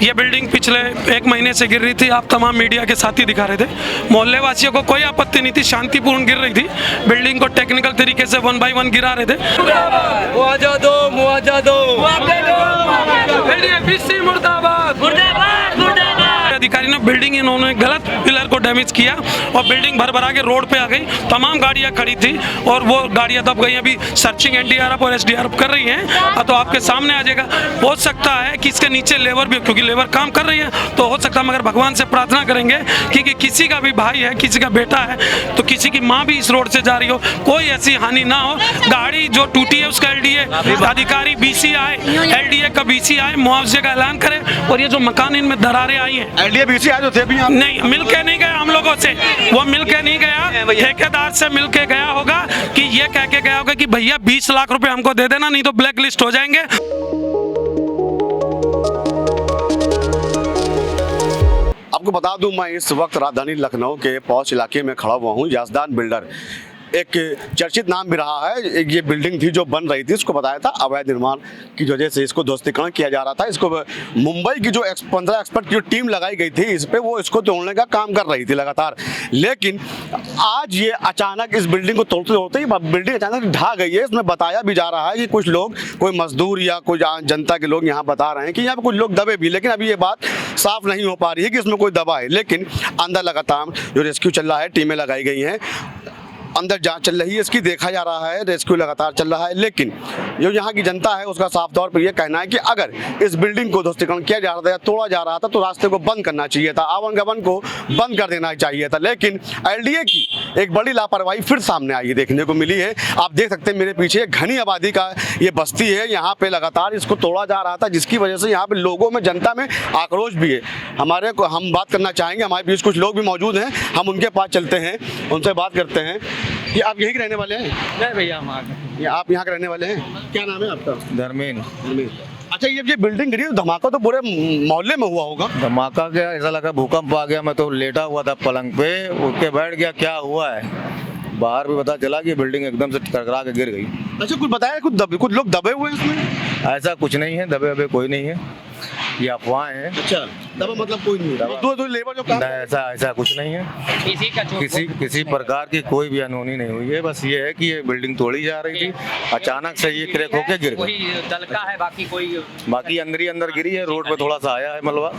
ये बिल्डिंग पिछले 1 महीने से गिर रही थी। आप तमाम मीडिया के साथी दिखा रहे थे। मोहल्ले वासियों को कोई आपत्ति नहीं थी, शांतिपूर्ण गिर रही थी। बिल्डिंग को टेक्निकल तरीके से 1 बाय 1 गिरा रहे थे। मुआवजा दो, मुआवजा दो, अधिकारी ने बिल्डिंग, इन्होंने गलत पिलर को डैमेज किया और बिल्डिंग भर भरा के रोड पे आ गई। तमाम गाड़ियां खड़ी थी और वो गाड़ियां दब गई। अभी सर्चिंग एनडीआरएफ और एसडीआरएफ कर रही हैं, तो आपके सामने आ जाएगा। हो सकता है कि इसके नीचे लेबर भी, क्योंकि लेबर काम कर रही है, तो हो सकता है, मगर भगवान से प्रार्थना करेंगे कि किसी का भी भाई है, किसी का बेटा है, तो किसी की माँ भी इस रोड से जा रही हो, कोई ऐसी हानि ना हो। गाड़ी जो टूटी है उसका एलडीए अधिकारी, बीसीआई, एलडीए का बीसीआई मुआवजे का ऐलान करे। और ये जो मकान इनमें दरारें आई हैं, एलडीए बीसीआई जो थे भी नहीं मिल के नहीं गया हम लोगों से, वो मिल के नहीं गया, ठेकेदार से मिल के गया होगा कि ये कह के गया होगा कि भैया 20 लाख रुपए हमको दे देना, नहीं तो ब्लैक लिस्ट हो जाएंगे। आपको बता दूं, मैं इस वक्त राजधानी लखनऊ के पौष इलाके में खड़ा हुआ हूं। याजदान बिल्डर एक चर्चित नाम भी रहा है। ये बिल्डिंग थी जो बन रही थी, इसको बताया था अवैध निर्माण की वजह से इसको ध्वस्तीकरण किया जा रहा था। इसको मुंबई की जो 15 एक्सपर्ट की जो टीम लगाई गई थी, इस पे वो इसको तोड़ने का काम कर रही थी लगातार। लेकिन आज ये अचानक इस बिल्डिंग को तोड़ते तोड़ते ही बिल्डिंग अचानक ढह गई है। इसमें बताया भी जा रहा है कि कुछ लोग, कोई मजदूर या कोई जनता के लोग यहाँ बता रहे हैं कि यहाँ पे कुछ लोग दबे भी, लेकिन अभी ये बात साफ नहीं हो पा रही है कि इसमें कोई दबा है। लेकिन अंदर लगातार जो रेस्क्यू चल रहा है, टीमें लगाई गई हैं, अंदर जांच चल रही है, इसकी देखा जा रहा है, रेस्क्यू लगातार चल रहा है। लेकिन जो यहाँ की जनता है उसका साफ तौर पर यह कहना है कि अगर इस बिल्डिंग को ध्वस्तीकरण किया जा रहा था या तोड़ा जा रहा था तो रास्ते को बंद करना चाहिए था, आवागमन को बंद कर देना चाहिए था। लेकिन एलडीए की एक बड़ी लापरवाही फिर सामने आई देखने को मिली है। आप देख सकते हैं मेरे पीछे घनी आबादी का ये बस्ती है, यहाँ पे लगातार इसको तोड़ा जा रहा था, जिसकी वजह से यहाँ पे लोगों में, जनता में आक्रोश भी है। हम बात करना चाहेंगे, हमारे बीच कुछ लोग भी मौजूद हैं, हम उनके पास चलते हैं, उनसे बात करते हैं। कि आप यहीं के रहने वाले हैं? नहीं भैया, हम आप यहाँ के रहने वाले हैं? क्या नाम है आपका? धर्मेंद्र। अच्छा, ये बिल्डिंग गिरी, धमाका तो पूरे मोहल्ले में हुआ होगा। धमाका क्या, ऐसा लगा भूकंप आ गया। मैं तो लेटा हुआ था पलंग पे, उठ के बैठ गया, क्या हुआ है बाहर भी पता चला कि बिल्डिंग एकदम से टकरा के गिर गई। अच्छा, कुछ बताया, कुछ लोग दबे हुए हैं इसमें? ऐसा कुछ नहीं है, दबे वबे कोई नहीं है, ये अफवाह है। अच्छा, दबा मतलब कोई नहीं है, दो लेबर जो काम, ऐसा कुछ नहीं है। किसी प्रकार की कोई भी अनहोनी नहीं हुई है। बस ये है कि ये बिल्डिंग तोड़ी जा रही थी, अचानक से ये क्रैक होके गिर गई। दलका है, बाकी अंदर ही अंदर गिरी है, रोड पे थोड़ा सा आया है मलबा।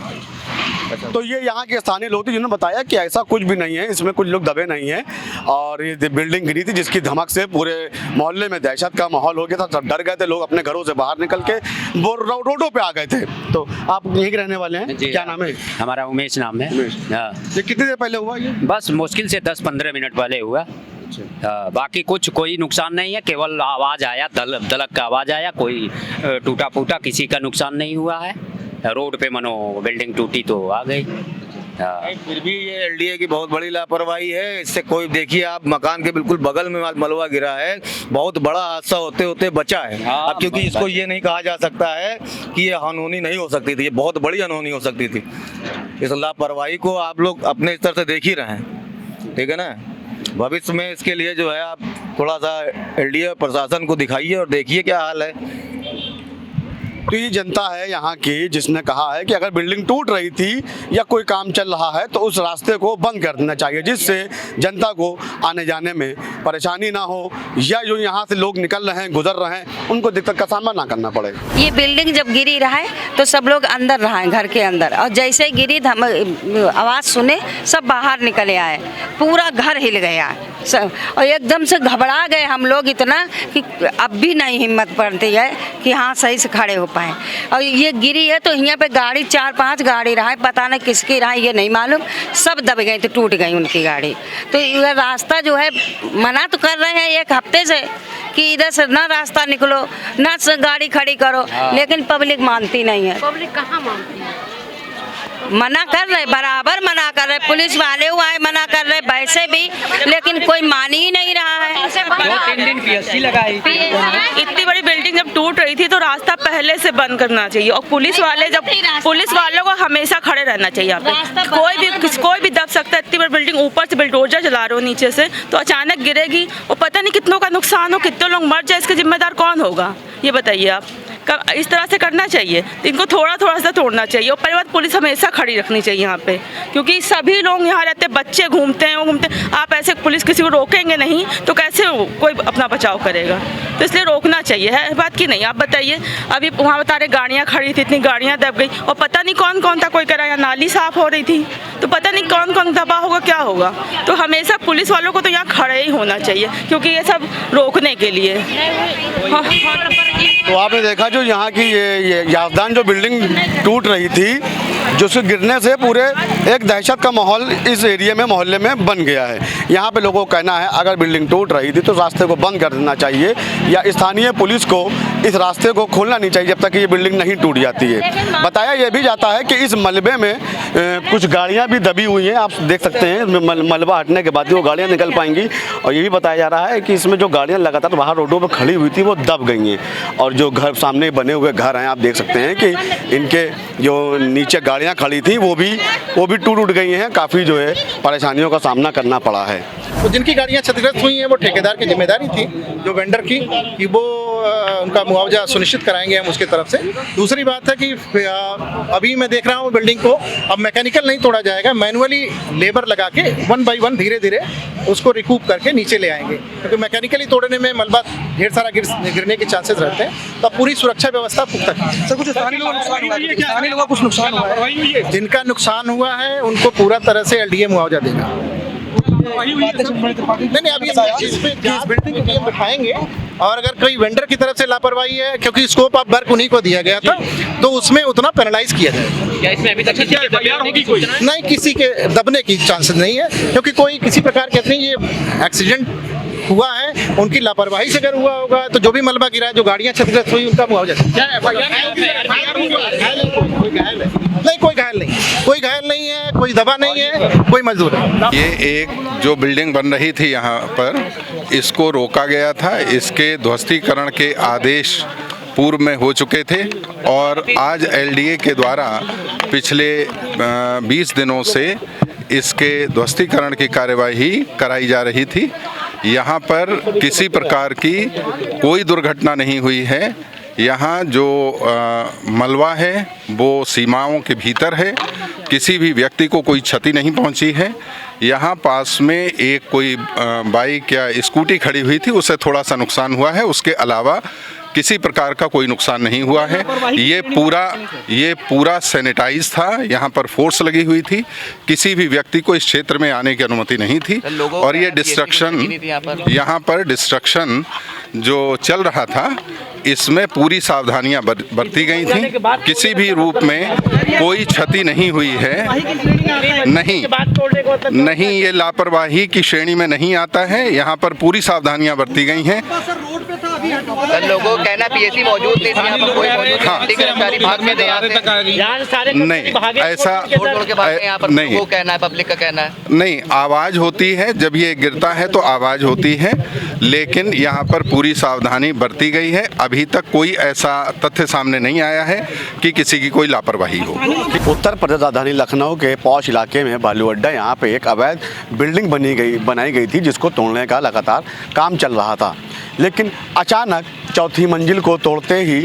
तो ये यहाँ के स्थानीय लोग थे जिन्होंने बताया कि ऐसा कुछ भी नहीं है, इसमें कुछ लोग दबे नहीं हैं और ये बिल्डिंग गिरी थी जिसकी धमक से पूरे मोहल्ले में दहशत का माहौल हो गया था। सब डर गए थे, लोग अपने घरों से बाहर निकल के वो रोडों पे आ गए थे। तो आप यहीं के रहने वाले हैं? क्या नाम है? हमारा उमेश नाम है। ये कितनी देर पहले हुआ ये? बस मुश्किल से 10-15 मिनट पहले हुआ। बाकी कोई नुकसान नहीं है, केवल आवाज आया, दलक का आवाज आया, कोई टूटा फूटा किसी का नुकसान नहीं हुआ है। रोड पे मनो बिल्डिंग टूटी तो आ गई। फिर भी ये एलडीए की बहुत बड़ी लापरवाही है। इससे कोई, देखिए आप, मकान के बिल्कुल बगल में मलबा गिरा है, बहुत बड़ा हादसा होते होते बचा है। अब क्योंकि इसको ये नहीं कहा जा सकता है कि ये अनहोनी नहीं हो सकती थी, ये बहुत बड़ी अनहोनी हो सकती थी। इस लापरवाही को आप लोग अपने स्तर से देख ही रहे हैं, ठीक है ना। भविष्य में इसके लिए जो है आप थोड़ा सा एलडीए प्रशासन को दिखाइए और देखिए क्या हाल है। तो ये जनता है यहाँ की जिसने कहा है कि अगर बिल्डिंग टूट रही थी या कोई काम चल रहा है तो उस रास्ते को बंद कर देना चाहिए, जिससे जनता को आने जाने में परेशानी ना हो या जो यहाँ से लोग निकल रहे हैं, गुजर रहे हैं, उनको दिक्कत का सामना ना करना पड़े। ये बिल्डिंग जब गिरी रहा है तो सब लोग अंदर रहा है, घर के अंदर, और जैसे गिरी आवाज़ सुने सब बाहर निकले आए, पूरा घर हिल गया और एकदम से घबरा गए हम लोग इतना कि अब भी नहीं हिम्मत पड़ती है कि हाँ सही से खड़े हो पाए। और ये गिरी है तो यहाँ पे गाड़ी 4-5 गाड़ी रहा है, पता नहीं किसकी रहा है ये नहीं मालूम, सब दब गए, तो टूट गई उनकी गाड़ी। तो ये रास्ता जो है, मना तो कर रहे हैं 1 हफ्ते से कि इधर से ना रास्ता निकलो, ना गाड़ी खड़ी करो, लेकिन पब्लिक मानती नहीं है। पब्लिक कहाँ मानती है? मना कर रहे, बराबर मना कर रहे, पुलिस वाले आए मना कर रहे वैसे भी, लेकिन कोई मान ही नहीं रहा है। 2-3 दिन पीएससी लगाई। इतनी बड़ी बिल्डिंग जब टूट रही थी तो रास्ता पहले से बंद करना चाहिए और पुलिस वालों को हमेशा खड़े रहना चाहिए। यहाँ पे कोई भी दब सकता है। इतनी बड़ी बिल्डिंग, ऊपर से बुलडोजर चला रहे हो, नीचे से तो अचानक गिरेगी और पता नहीं कितनों का नुकसान हो, कितने लोग मर जाए, इसका जिम्मेदार कौन होगा ये बताइए आप। इस तरह से करना चाहिए। इनको थोड़ा थोड़ा सा तोड़ना चाहिए और परिवार पुलिस हमेशा खड़ी रखनी चाहिए यहाँ पे, क्योंकि सभी लोग यहाँ रहते, बच्चे घूमते हैं, वो घूमते हैं। आप ऐसे पुलिस किसी को रोकेंगे नहीं तो कैसे कोई अपना बचाव करेगा? तो इसलिए रोकना चाहिए, है बात की नहीं। आप बताइए, अभी वहाँ बता रहे गाड़ियाँ खड़ी थी, इतनी गाड़ियाँ दब गई और पता नहीं कौन कौन था, कोई कह रहा है नाली साफ हो रही थी, तो पता नहीं कौन कौन दबा होगा, क्या होगा। तो हमेशा पुलिस वालों को तो यहाँ खड़े ही होना चाहिए, क्योंकि ये सब रोकने के लिए। तो आपने देखा जो यहाँ की ये याजदान जो बिल्डिंग टूट रही थी, जिसके गिरने से पूरे एक दहशत का माहौल इस एरिया में, मोहल्ले में बन गया है। यहाँ पे लोगों का कहना है अगर बिल्डिंग टूट रही थी तो रास्ते को बंद कर देना चाहिए या स्थानीय पुलिस को इस रास्ते को खोलना नहीं चाहिए जब तक ये बिल्डिंग नहीं टूट जाती है। बताया यह भी जाता है कि इस मलबे में कुछ गाड़ियाँ भी दबी हुई हैं, आप देख सकते हैं। मलबा हटने के बाद ही वो गाड़ियाँ निकल पाएंगी। और ये भी बताया जा रहा है कि इसमें जो गाड़ियाँ लगातार बाहर रोडों पर खड़ी हुई थी वो दब गई हैं। और जो घर सामने बने हुए घर हैं, आप देख सकते हैं कि इनके जो नीचे गाड़ियाँ खड़ी थी वो भी टूट गई हैं। काफ़ी जो है परेशानियों का सामना करना पड़ा है। तो जिनकी गाड़ियाँ क्षतिग्रस्त हुई हैं वो ठेकेदार की जिम्मेदारी थी, जो वेंडर की, कि वो उनका मुआवजा सुनिश्चित कराएंगे हम उसके तरफ से। दूसरी बात है कि अभी मैं देख रहा हूँ बिल्डिंग को अब मैकेनिकल नहीं तोड़ा जाएगा, मैनुअली लेबर लगा के 1 बाय 1 धीरे धीरे उसको रिकूप करके नीचे ले आएंगे, क्योंकि मैकेनिकली तोड़ने में मलबा ढेर सारा गिरने के चांसेस रहते हैं। तो पूरी सुरक्षा व्यवस्था पुख्ता की। सर, कुछ स्थानीय लोगों को कुछ नुकसान हुआ है? जिनका नुकसान हुआ है उनको पूरा तरह से LDA मुआवजा देगा। नहीं, अभी इस पे बिल्डिंग की टीम बिठाएंगे और अगर कोई वेंडर की तरफ से लापरवाही है, क्योंकि स्कोप ऑफ वर्क उन्हीं को दिया गया था, तो उसमें उतना पेनलाइज किया जाएगा। क्या इसमें अभी तक नहीं, किसी के दबने की चांसेस नहीं है, क्योंकि कोई किसी प्रकार के नहीं, ये एक्सीडेंट हुआ है, उनकी लापरवाही से अगर हुआ होगा तो जो भी मलबा गिरा है, जो गाड़ियाँ क्षतिग्रस्त हुई उनका मुआवजा। नहीं, कोई घायल नहीं है, कोई दबा नहीं है, कोई मजदूर है। ये एक जो बिल्डिंग बन रही थी यहाँ पर, इसको रोका गया था। इसके ध्वस्तीकरण के आदेश पूर्व में हो चुके थे और आज LDA के द्वारा पिछले 20 दिनों से इसके ध्वस्तीकरण की कार्यवाही कराई जा रही थी। यहाँ पर किसी प्रकार की कोई दुर्घटना नहीं हुई है। यहाँ जो मलबा है वो सीमाओं के भीतर है, किसी भी व्यक्ति को कोई क्षति नहीं पहुँची है। यहाँ पास में एक कोई बाइक या स्कूटी खड़ी हुई थी, उसे थोड़ा सा नुकसान हुआ है, उसके अलावा किसी प्रकार का कोई नुकसान नहीं हुआ है। ये पूरा सैनिटाइज था, यहाँ पर फोर्स लगी हुई थी, किसी भी व्यक्ति को इस क्षेत्र में आने की अनुमति नहीं थी। और ये डिस्ट्रक्शन, यहाँ पर डिस्ट्रक्शन जो चल रहा था, इसमें पूरी सावधानियां बरती गई थी। किसी भी रूप में कोई क्षति नहीं हुई है। नहीं, ये लापरवाही की श्रेणी में नहीं आता है। यहाँ पर पूरी सावधानियां बरती गई हैं। लोगों का कहना PAC मौजूद नहीं थी, यहाँ पर कोई कर्मचारी भाग में नहीं, ऐसा नहीं, वो कहना है, पब्लिक का कहना है। नहीं, आवाज होती है, जब ये गिरता है तो आवाज होती है, लेकिन यहाँ पर पूरी सावधानी बरती गई है। अभी तक कोई ऐसा तथ्य सामने नहीं आया है कि किसी की कोई लापरवाही हो। उत्तर प्रदेश राजधानी लखनऊ के पौष इलाके में बालू अड्डा, यहाँ पे एक अवैध बिल्डिंग बनाई गई थी, जिसको तोड़ने का लगातार काम चल रहा था। लेकिन अचानक चौथी मंजिल को तोड़ते ही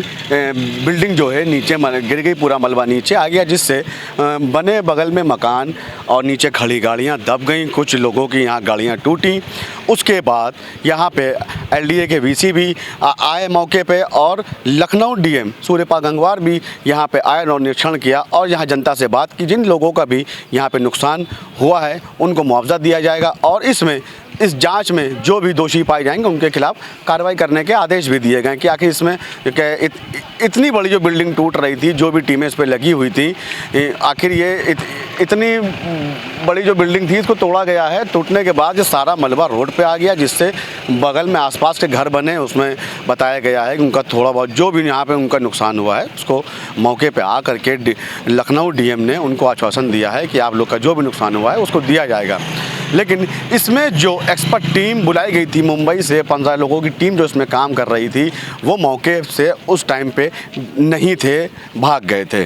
बिल्डिंग जो है नीचे गिर गई, पूरा मलबा नीचे आ गया, जिससे बने बगल में मकान और नीचे खड़ी गाड़ियां दब गईं। कुछ लोगों की यहाँ गाड़ियां टूटी। उसके बाद यहाँ पे LDA के VC भी आए मौके पे और लखनऊ DM सूर्यपाल गंगवार भी यहाँ पे आए और निरीक्षण किया और यहाँ जनता से बात की। जिन लोगों का भी यहाँ पे नुकसान हुआ है उनको मुआवजा दिया जाएगा और इस जांच में जो भी दोषी पाए जाएंगे उनके खिलाफ कार्रवाई करने के आदेश भी दिए गए कि आखिर इसमें इतनी बड़ी जो बिल्डिंग टूट रही थी, जो भी टीमें इस पर लगी हुई थी, आखिर ये इतनी बड़ी जो बिल्डिंग थी इसको तोड़ा गया है। टूटने के बाद ये सारा मलबा रोड पे आ गया, जिससे बगल में आसपास के घर बने, उसमें बताया गया है कि उनका थोड़ा बहुत जो भी यहाँ पे उनका नुकसान हुआ है उसको मौके पे आ करके लखनऊ DM ने उनको आश्वासन दिया है कि आप लोग का जो भी नुकसान हुआ है उसको दिया जाएगा। लेकिन इसमें जो एक्सपर्ट टीम बुलाई गई थी मुंबई से, 15 लोगों की टीम जो इसमें काम कर रही थी, वो मौके से उस टाइम पे नहीं थे, भाग गए थे।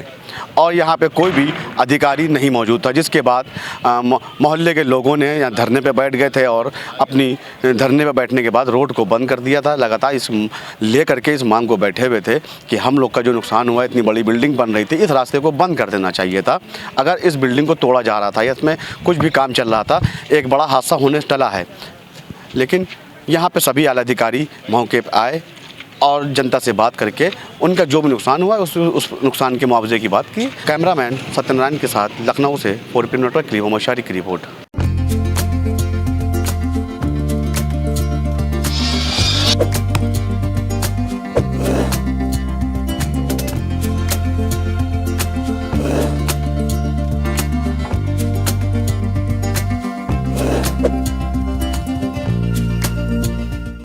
और यहाँ पे कोई भी अधिकारी नहीं मौजूद था, जिसके बाद मोहल्ले के लोगों ने यहाँ धरने पे बैठ गए थे और अपनी धरने पे बैठने के बाद रोड को बंद कर दिया था। लगातार इस लेकर के इस मांग को बैठे हुए थे कि हम लोग का जो नुकसान हुआ है, इतनी बड़ी बिल्डिंग बन रही थी, इस रास्ते को बंद कर देना चाहिए था। अगर इस बिल्डिंग को तोड़ा जा रहा था या इसमें कुछ भी काम चल रहा था, एक बड़ा हादसा होने से टला है। लेकिन यहाँ पे सभी आला अधिकारी मौके पर आए और जनता से बात करके उनका जो भी नुकसान हुआ है उस नुकसान के मुआवजे की बात की। कैमरामैन सत्यनारायण के साथ लखनऊ से 4P नेटवर्क के लिए मोहम्मद शारिक की रिपोर्ट।